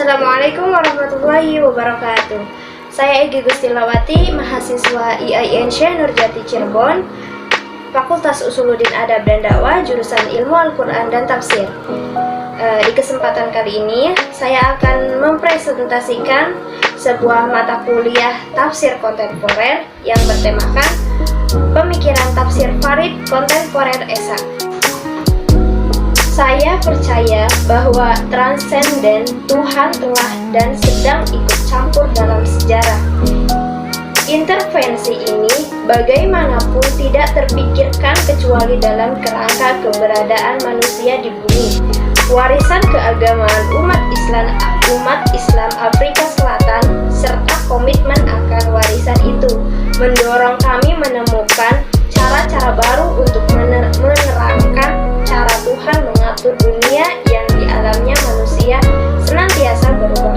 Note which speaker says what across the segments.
Speaker 1: Assalamualaikum warahmatullahi wabarakatuh. Saya Egy Gustilawati, mahasiswa IAIN Syekh Nurjati Cirebon, Fakultas Usuluddin Adab dan Dakwah, jurusan Ilmu Al-Quran dan Tafsir. Di kesempatan kali ini, saya akan mempresentasikan sebuah mata kuliah tafsir kontemporer yang bertemakan Pemikiran Tafsir Farid Kontemporer Eshak. Saya percaya bahwa transenden Tuhan telah dan sedang ikut campur dalam sejarah. Intervensi ini bagaimanapun tidak terpikirkan kecuali dalam kerangka keberadaan manusia di bumi. Warisan keagamaan umat Islam Afrika Selatan serta komitmen akan warisan itu mendorong kami menemukan cara-cara baru untuk menerangkan cara Tuhan mengatur dunia yang di alamnya manusia senantiasa berubah.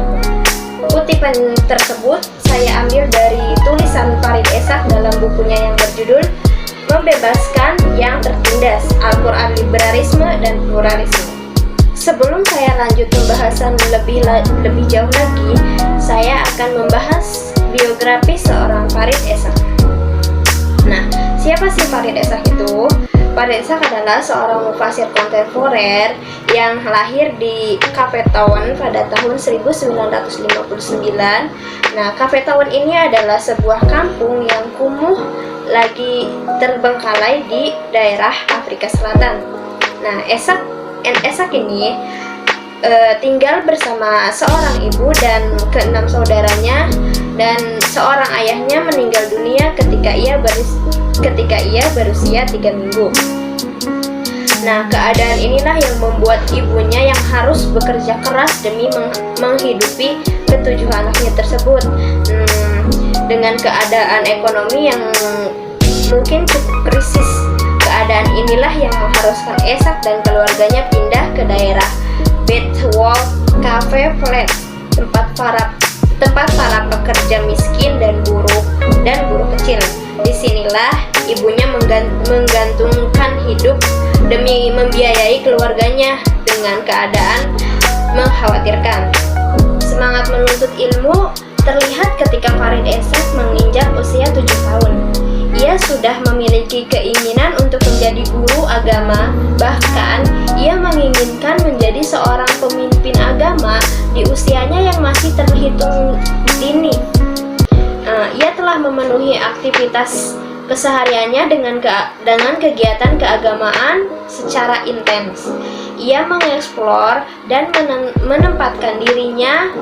Speaker 1: Kutipan tersebut saya ambil dari tulisan Farid Eshak dalam bukunya yang berjudul Membebaskan yang Tertindas, Al-Quran Liberalisme dan Pluralisme. Sebelum saya lanjut pembahasan lebih jauh lagi, saya akan membahas biografi seorang Farid Eshak. Nah, siapa sih Farid Eshak itu? Farid Eshak adalah seorang mufasir kontemporer yang lahir di Cape Town pada tahun 1959. Nah, Cape Town ini adalah sebuah kampung yang kumuh lagi terbengkalai di daerah Afrika Selatan. Nah, Eshak ini tinggal bersama seorang ibu dan keenam saudaranya, dan seorang ayahnya meninggal dunia ketika ia berusia 3 minggu. Nah, keadaan inilah yang membuat ibunya yang harus bekerja keras demi menghidupi ketujuh anaknya tersebut. Dengan keadaan ekonomi yang mungkin cukup krisis, keadaan inilah yang mengharuskan Eshak dan keluarganya pindah ke daerah Bedwall Cape Flats, tempat para pekerja miskin dan buruh kecil. Disinilah ibunya menggantungkan hidup demi membiayai keluarganya dengan keadaan mengkhawatirkan. Semangat menuntut ilmu terlihat ketika Farid Eshak menginjak usia 7 tahun. Ia sudah memiliki keinginan untuk menjadi guru agama, bahkan ia menginginkan menjadi seorang pemimpin agama di usianya yang masih terhitung dini. Ia telah memenuhi aktivitas kesehariannya dengan kegiatan keagamaan secara intens. Ia mengeksplor dan menempatkan dirinya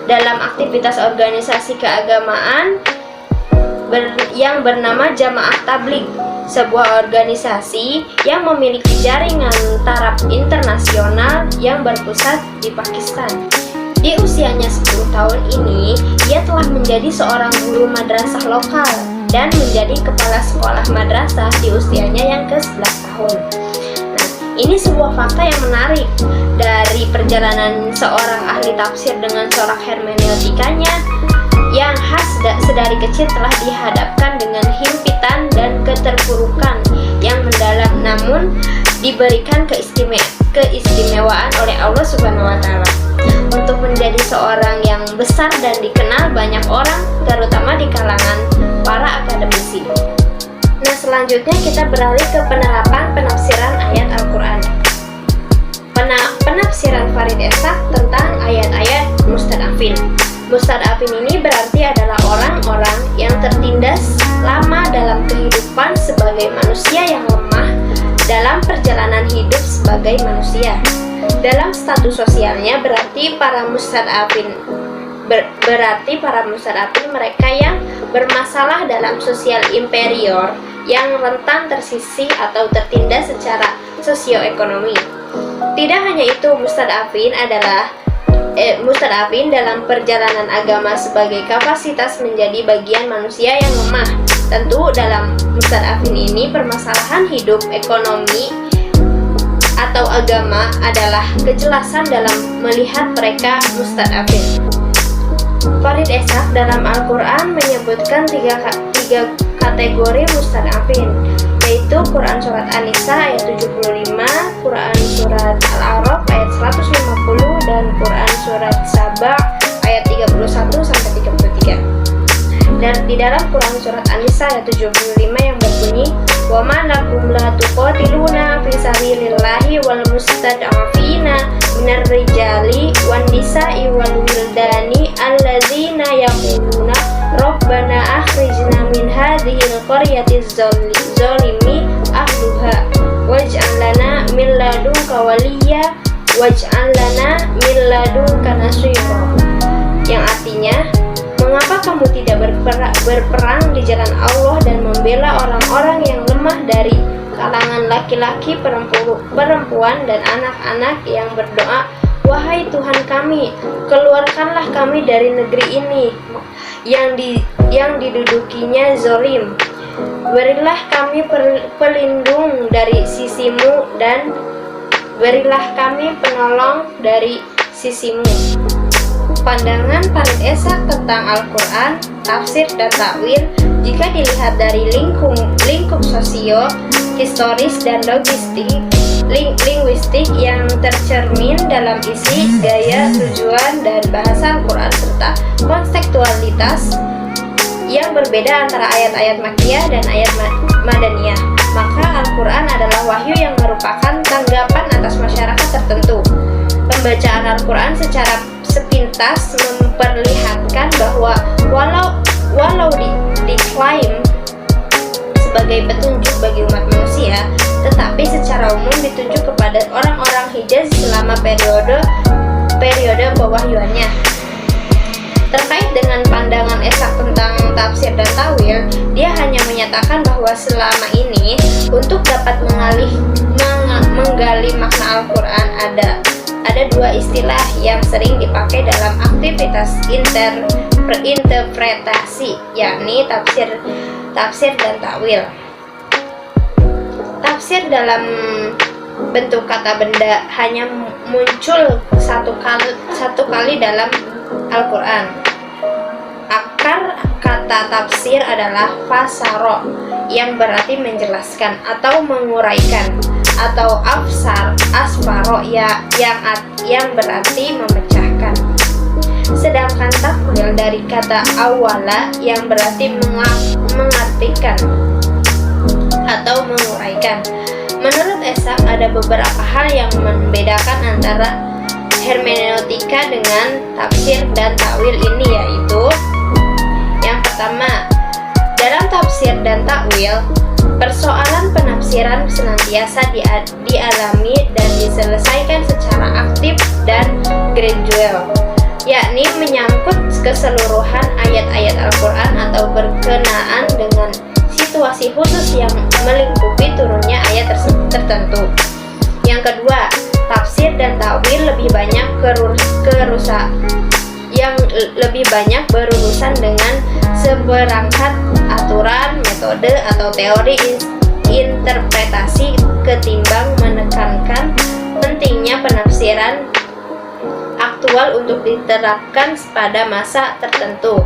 Speaker 1: dalam aktivitas organisasi keagamaan yang bernama Jamaah Tabligh, sebuah organisasi yang memiliki jaringan taraf internasional yang berpusat di Pakistan. Di usianya 10 tahun ini, ia telah menjadi seorang guru madrasah lokal dan menjadi kepala sekolah madrasah di usianya yang ke-11 tahun. Nah, ini sebuah fakta yang menarik dari perjalanan seorang ahli tafsir dengan corak hermeneutikanya yang khas sedari kecil telah dihadapkan dengan himpitan dan keterpurukan yang mendalam, namun diberikan keistimewaan oleh Allah Subhanahu wa Ta'ala untuk menjadi seorang yang besar dan dikenal banyak orang, terutama di kalangan para akademisi. Nah, selanjutnya kita beralih ke penafsiran ayat Al-Quran. Penafsiran Farid Eshak tentang ayat-ayat mustad'afin. Mustad'afin ini berarti adalah orang-orang yang tertindas lama dalam kehidupan sebagai manusia yang lemah dalam perjalanan hidup sebagai manusia. Dalam status sosialnya berarti para mustad'afin mereka yang bermasalah dalam sosial inferior, yang rentan tersisih atau tertindas secara sosioekonomi. Tidak hanya itu, mustad'afin dalam perjalanan agama sebagai kapasitas menjadi bagian manusia yang lemah. Tentu dalam mustad'afin ini permasalahan hidup, ekonomi, atau agama adalah kejelasan dalam melihat mereka mustad'afin. Farid Eshak dalam Al-Quran menyebutkan tiga kategori mustad'afin, yaitu Quran Surat An-Nisa ayat 75, Quran Surat Al-A'raf ayat 150, dan Quran surat Saba ayat 31 sampai 33. Dan di dalam Quran surat An-Nisa ayat 75 yang berbunyi, "Wa ma lakum la tuqatiluna fi sabilillahi wal mustad'afina minar rijali wan nisa'i wal wildani alladzina yaquluna rabbana akhrijna min hadhil qaryati zalimi ahluha waj'al lana min ladunka waliyya waj'al lana min ladunka nasira." Yang artinya, mengapa kamu tidak berperang di jalan Allah dan membela orang-orang yang lemah dari kalangan laki-laki, perempuan, dan anak-anak yang berdoa, "Wahai Tuhan kami, keluarkanlah kami dari negeri ini yang didudukinya zalim. Berilah kami pelindung dari sisimu dan berilah kami penolong dari sisimu." Pandangan Farid Ishaq tentang Al-Quran, tafsir, dan takwil jika dilihat dari lingkup sosio, historis, dan linguistik yang tercermin dalam isi, gaya, tujuan, dan bahasa Al-Quran serta kontekstualitas yang berbeda antara ayat-ayat Makkiyah dan ayat Madaniyah, maka Al-Quran adalah wahyu yang merupakan tanggapan atas masyarakat tertentu. Pembacaan Al-Quran secara sepintas memperlihatkan bahwa walau diklaim sebagai petunjuk bagi umat manusia, tetapi secara umum dituju kepada orang-orang Hijaz selama periode pewahyuannya. Terkait dengan pandangan Ishaq tentang tafsir dan tawil, dia hanya menyatakan bahwa selama ini untuk dapat menggali makna Al-Quran ada dua istilah yang sering dipakai dalam aktivitas interpretasi, yakni tafsir dan takwil. Tafsir dalam bentuk kata benda hanya muncul satu kali dalam Al-Quran. Akar kata tafsir adalah fasaro, yang berarti menjelaskan atau menguraikan, atau asfaro yang berarti memecahkan. Sedangkan takwil dari kata awala yang berarti mengartikan atau menguraikan. Menurut Ishaq ada beberapa hal yang membedakan antara hermeneutika dengan tafsir dan takwil ini, yaitu yang pertama, dalam tafsir dan takwil persoalan penafsiran senantiasa dialami dan diselesaikan secara aktif dan gradual, yakni menyangkut keseluruhan ayat-ayat Al-Quran atau berkenaan dengan situasi khusus yang melingkupi turunnya ayat tertentu. Yang kedua, tafsir dan takwil lebih banyak berurusan dengan seperangkat aturan, metode, atau teori interpretasi ketimbang menekankan pentingnya penafsiran aktual untuk diterapkan pada masa tertentu.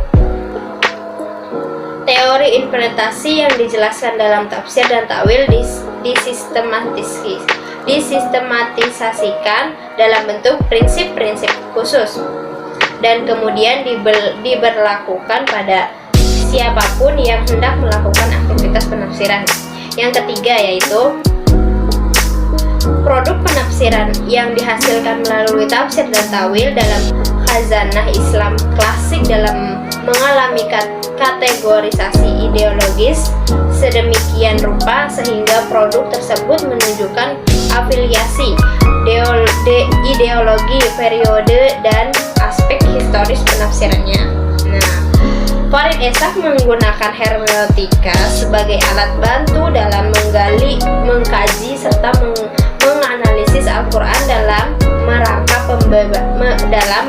Speaker 1: Teori interpretasi yang dijelaskan dalam tafsir dan takwil disistematisasikan dalam bentuk prinsip-prinsip khusus dan kemudian diberlakukan pada siapapun yang hendak melakukan aktivitas penafsiran. Yang ketiga yaitu produk penafsiran yang dihasilkan melalui tafsir dan takwil dalam khazanah Islam klasik dalam mengalami kategorisasi ideologis sedemikian rupa sehingga produk tersebut menunjukkan afiliasi ideologi, periode, dan aspek historis penafsirannya. Nah, Farid Ishaq menggunakan hermeneutika sebagai alat bantu dalam mengkaji serta menganalisis Al-Quran dalam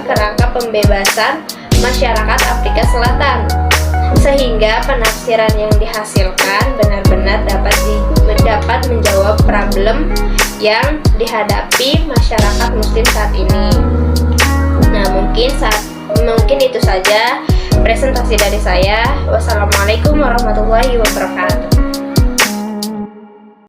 Speaker 1: kerangka pembebasan masyarakat Afrika Selatan, sehingga penafsiran yang dihasilkan benar-benar dapat menjawab problem yang dihadapi masyarakat Muslim saat ini. Nah, mungkin itu saja presentasi dari saya. Wassalamualaikum warahmatullahi wabarakatuh.